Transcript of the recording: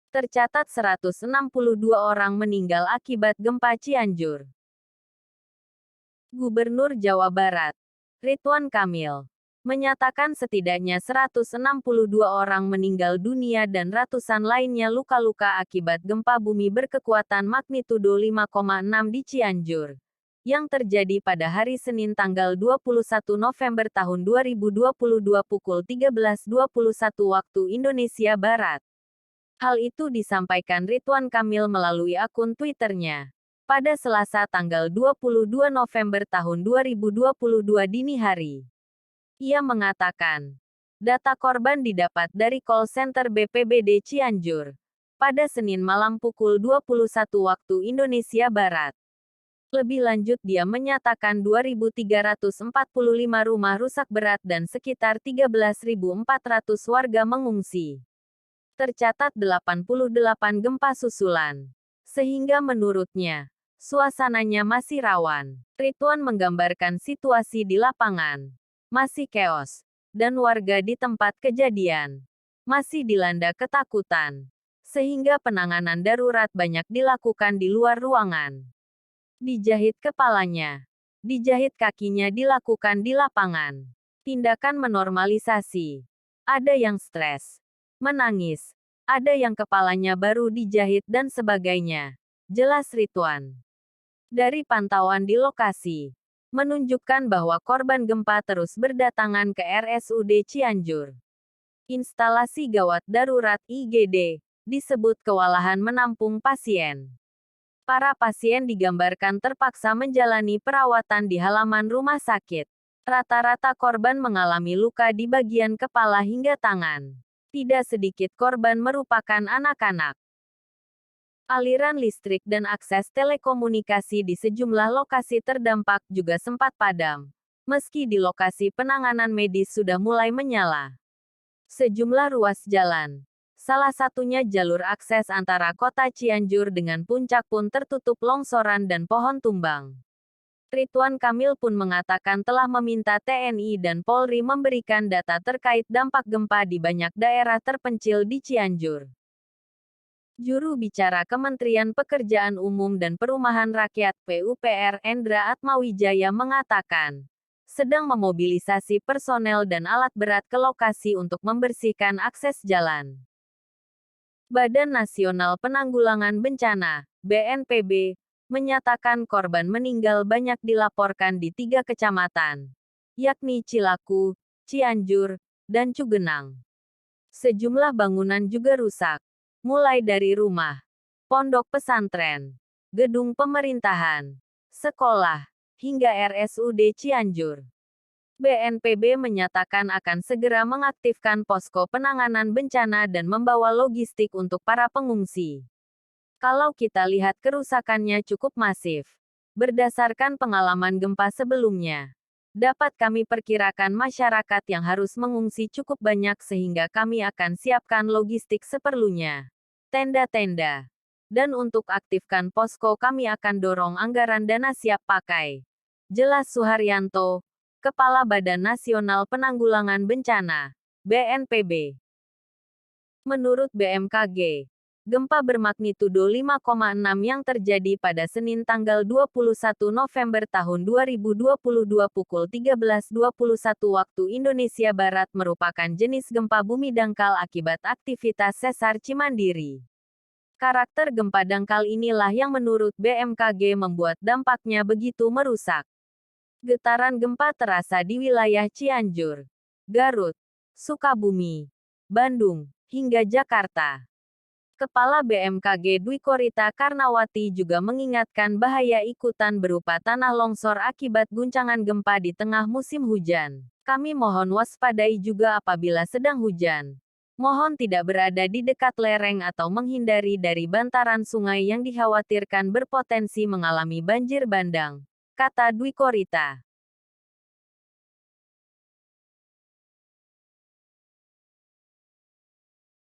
Tercatat 162 orang meninggal akibat gempa Cianjur. Gubernur Jawa Barat, Ridwan Kamil, menyatakan setidaknya 162 orang meninggal dunia dan ratusan lainnya luka-luka akibat gempa bumi berkekuatan magnitudo 5,6 di Cianjur, yang terjadi pada hari Senin tanggal 21 November tahun 2022 pukul 13.21 waktu Indonesia Barat. Hal itu disampaikan Ridwan Kamil melalui akun Twitternya pada Selasa tanggal 22 November tahun 2022 dini hari. Ia mengatakan, data korban didapat dari call center BPBD Cianjur pada Senin malam pukul 21 waktu Indonesia Barat. Lebih lanjut dia menyatakan 2.345 rumah rusak berat dan sekitar 13.400 warga mengungsi. Tercatat 88 gempa susulan. Sehingga menurutnya, suasananya masih rawan. Ridwan menggambarkan situasi di lapangan masih keos, dan warga di tempat kejadian masih dilanda ketakutan. Sehingga penanganan darurat banyak dilakukan di luar ruangan. Dijahit kepalanya, dijahit kakinya dilakukan di lapangan. Tindakan menormalisasi. Ada yang stres, menangis, ada yang kepalanya baru dijahit dan sebagainya. Jelas Ridwan. Dari pantauan di lokasi, menunjukkan bahwa korban gempa terus berdatangan ke RSUD Cianjur. Instalasi gawat darurat IGD disebut kewalahan menampung pasien. Para pasien digambarkan terpaksa menjalani perawatan di halaman rumah sakit. Rata-rata korban mengalami luka di bagian kepala hingga tangan. Tidak sedikit korban merupakan anak-anak. Aliran listrik dan akses telekomunikasi di sejumlah lokasi terdampak juga sempat padam, meski di lokasi penanganan medis sudah mulai menyala. Sejumlah ruas jalan, salah satunya jalur akses antara kota Cianjur dengan puncak pun tertutup longsoran dan pohon tumbang. Ridwan Kamil pun mengatakan telah meminta TNI dan Polri memberikan data terkait dampak gempa di banyak daerah terpencil di Cianjur. Juru bicara Kementerian Pekerjaan Umum dan Perumahan Rakyat (PUPR) Endra Atmawijaya mengatakan, sedang memobilisasi personel dan alat berat ke lokasi untuk membersihkan akses jalan. Badan Nasional Penanggulangan Bencana (BNPB) menyatakan korban meninggal banyak dilaporkan di 3 kecamatan, yakni Cilaku, Cianjur, dan Cugenang. Sejumlah bangunan juga rusak, mulai dari rumah, pondok pesantren, gedung pemerintahan, sekolah, hingga RSUD Cianjur. BNPB menyatakan akan segera mengaktifkan posko penanganan bencana dan membawa logistik untuk para pengungsi. Kalau kita lihat kerusakannya cukup masif. Berdasarkan pengalaman gempa sebelumnya, dapat kami perkirakan masyarakat yang harus mengungsi cukup banyak sehingga kami akan siapkan logistik seperlunya. Tenda-tenda. Dan untuk aktifkan posko kami akan dorong anggaran dana siap pakai. Jelas Suharyanto, Kepala Badan Nasional Penanggulangan Bencana, BNPB. Menurut BMKG, gempa bermagnitudo 5,6 yang terjadi pada Senin tanggal 21 November tahun 2022 pukul 13.21 waktu Indonesia Barat merupakan jenis gempa bumi dangkal akibat aktivitas sesar Cimandiri. Karakter gempa dangkal inilah yang menurut BMKG membuat dampaknya begitu merusak. Getaran gempa terasa di wilayah Cianjur, Garut, Sukabumi, Bandung, hingga Jakarta. Kepala BMKG Dwi Korita Karnawati juga mengingatkan bahaya ikutan berupa tanah longsor akibat guncangan gempa di tengah musim hujan. Kami mohon waspadai juga apabila sedang hujan. Mohon tidak berada di dekat lereng atau menghindari dari bantaran sungai yang dikhawatirkan berpotensi mengalami banjir bandang, kata Dwi Korita.